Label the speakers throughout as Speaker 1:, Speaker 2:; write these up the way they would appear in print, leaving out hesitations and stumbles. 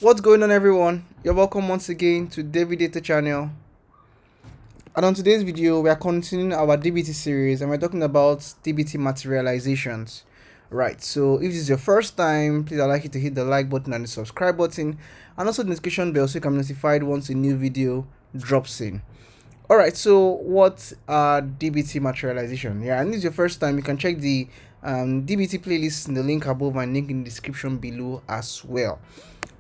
Speaker 1: What's going on, everyone? You're welcome once again to dbt channel. And on today's video we are continuing our dbt series and we're talking about dbt materializations. Right, so if this is your first time, please I'd like you to hit the like button and the subscribe button and also the notification bell so you can be notified once a new video drops in. Alright, so what are dbt materialization? Yeah, and this is your first time, you can check the dbt playlist in the link above and link in the description below as well.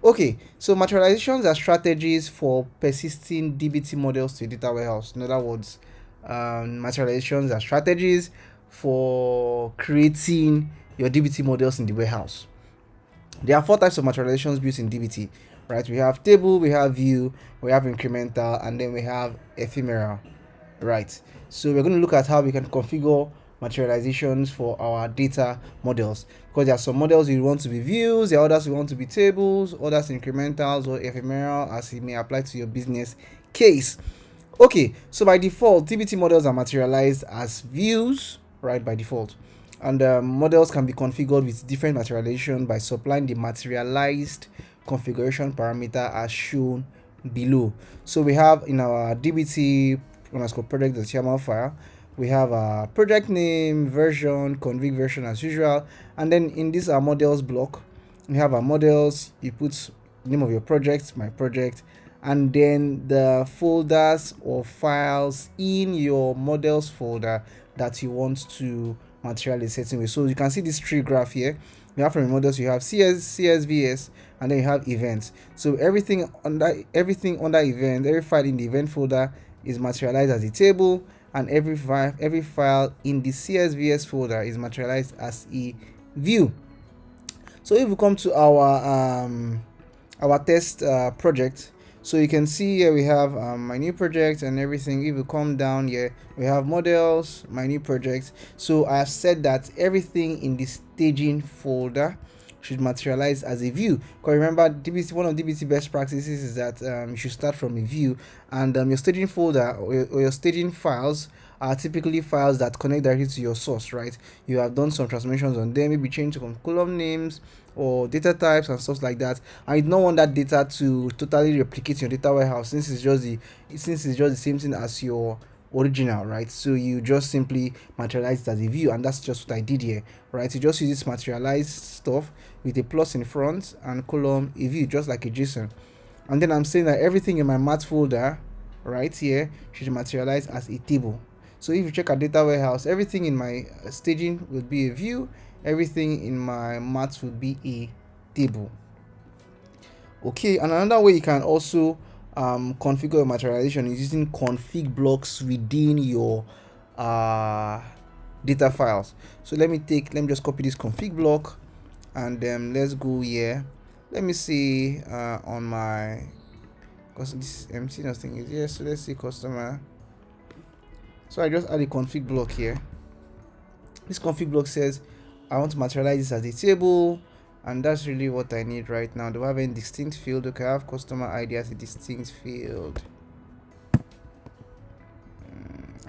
Speaker 1: Okay, so materializations are strategies for persisting dbt models to a data warehouse. In other words, materializations are strategies for creating your dbt models in the warehouse. There are four types of materializations built in dbt, right? We have table, we have view, we have incremental, and then we have ephemeral, right? So we're going to look at how we can configure materializations for our data models, because there are some models you want to be views, there are others you want to be tables, others incrementals or ephemeral as it may apply to your business case. Okay, so by default dbt models are materialized as views, right, by default, and models can be configured with different materialization by supplying the materialized configuration parameter as shown below. So we have in our dbt underscore project.yml file, we have a project name, version, config version as usual, and then in this our models block, we have our models. You put name of your project, my project, and then the folders or files in your models folder that you want to materialize a certain way. So you can see this tree graph here. You have from your models, you have CSVS, and then you have events. So everything under event, every file in the event folder is materialized as a table, and every file in the CSVS folder is materialized as a view. So if we come to our test project, so you can see here we have my new project and everything. If we come down here, we have models, my new project. So I have said that everything in the staging folder should materialize as a view, because remember dbt, one of dbt best practices is that you should start from a view, and your staging folder or your staging files are typically files that connect directly to your source, right? You have done some transformations on them, maybe change some column names or data types and stuff like that, and you don't want that data to totally replicate your data warehouse, since it's just the same thing as your original, right? So you just simply materialize it as a view, and that's just what I did here, right? You just use this materialized stuff with a plus in front and column a view, just like a JSON. And then I'm saying that everything in my mat folder right here should materialize as a table. So if you check our data warehouse, everything in my staging would be a view, everything in my maths would be a table. Okay, and another way you can also configure your materialization is using config blocks within your data files. So let me just copy this config block, and then let's go here. Let me see on my, because this empty nothing is here, so let's see customer. So I just add a config block here. This config block says I want to materialize this as a table, and that's really what I need right now. Do I have any distinct field? Okay, I have customer ID as a distinct field.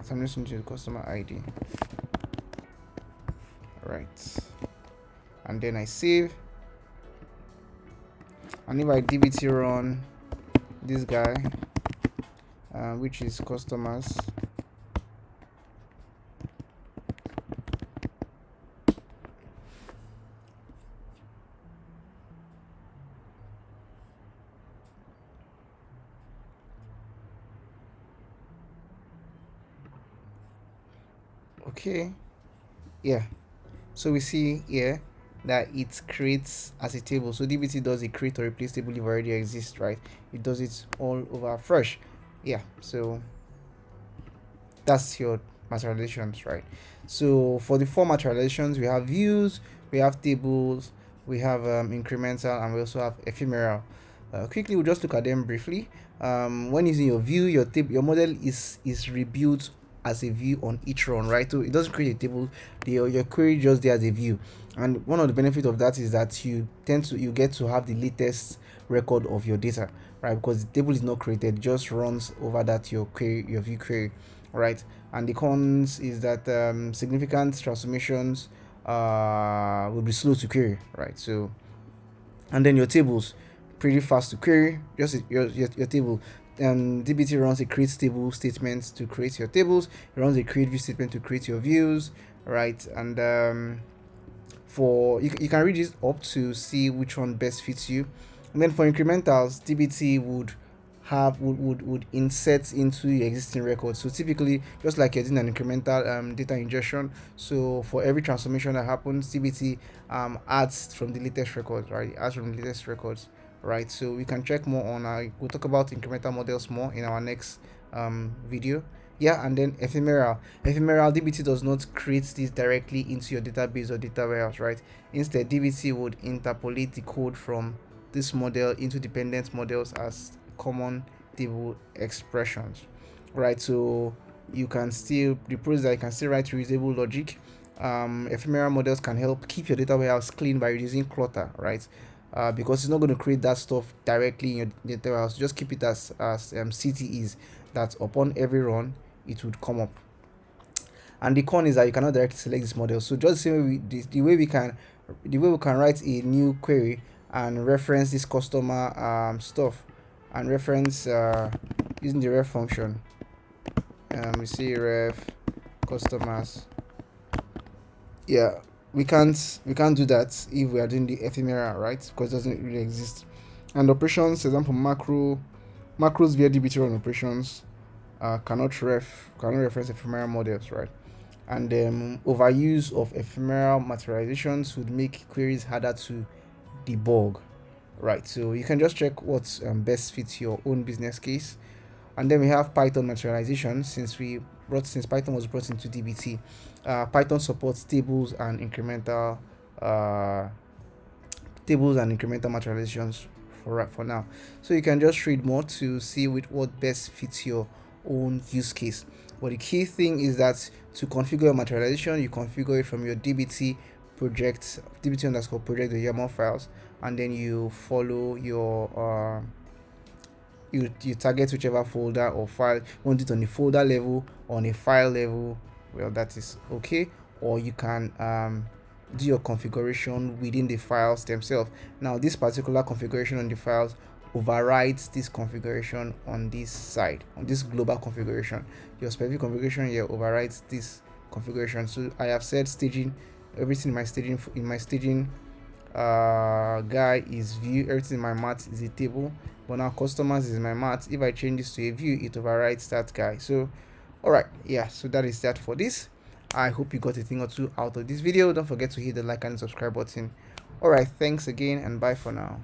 Speaker 1: So I'm just going to the customer ID. Right, and then I save, and if I dbt run this guy, which is customers, okay, yeah, so we see here that it creates as a table. So dbt does a create or replace table if already exists, right? It does it all over fresh. Yeah, so that's your materializations, right? So for the four materializations, we have views, we have tables, we have incremental, and we also have ephemeral. Quickly, we'll just look at them briefly. When using your view, your model is rebuilt as a view on each run, right? So it doesn't create a table, your query just there as a view. And one of the benefits of that is that you get to have the latest record of your data, right? Because the table is not created, it just runs over that your view query, right? And the cons is that significant transformations will be slow to query, right? So, and then your tables pretty fast to query. Just your table. dbt runs a create table statement to create your tables. It runs a create view statement to create your views, right? And for you can read this up to see which one best fits you. And then for incrementals, dbt would insert into your existing record. So typically, just like you're doing an incremental data ingestion, so for every transformation that happens, dbt adds from the latest records, right? Adds from the latest records, right? So we can check more on we'll talk about incremental models more in our next video. Yeah, and then ephemeral dbt does not create this directly into your database or data warehouse, right? Instead, dbt would interpolate the code from this model into dependent models as common table expressions, right? So you can still, the pros that you can still write reusable logic. Ephemeral models can help keep your data warehouse clean by reducing clutter, right? Because it's not going to create that stuff directly in your data warehouse. Just keep it as CTEs that upon every run it would come up. And the con is that you cannot directly select this model. So just the same way the way we can write a new query and reference this customer stuff, and reference using the ref function. We see ref customers. Yeah, we can't do that if we are doing the ephemeral, right? Because it doesn't really exist. And operations, example, macros via dbt run operations cannot reference ephemeral models, right? And overuse of ephemeral materializations would make queries harder to debug, right? So you can just check what's best fits your own business case. And then we have Python materialization. Since Python was brought into dbt, Python supports tables and incremental materializations for now. So you can just read more to see with what best fits your own use case. But the key thing is that to configure your materialization, you configure it from your dbt project, the YAML files, and then you follow your you target whichever folder or file you want it, on a folder level or on a file level. Well, that is okay. Or you can do your configuration within the files themselves. Now this particular configuration on the files overrides this configuration on this side, on this global configuration. Your specific configuration here overrides this configuration. So I have said staging, everything in my staging guy is view, everything in my math is a table, but now customers is my math. If I change this to a view, it overrides that guy. So all right, yeah, so that is that for this. I hope you got a thing or two out of this video. Don't forget to hit the like and subscribe button. All right, thanks again, and bye for now.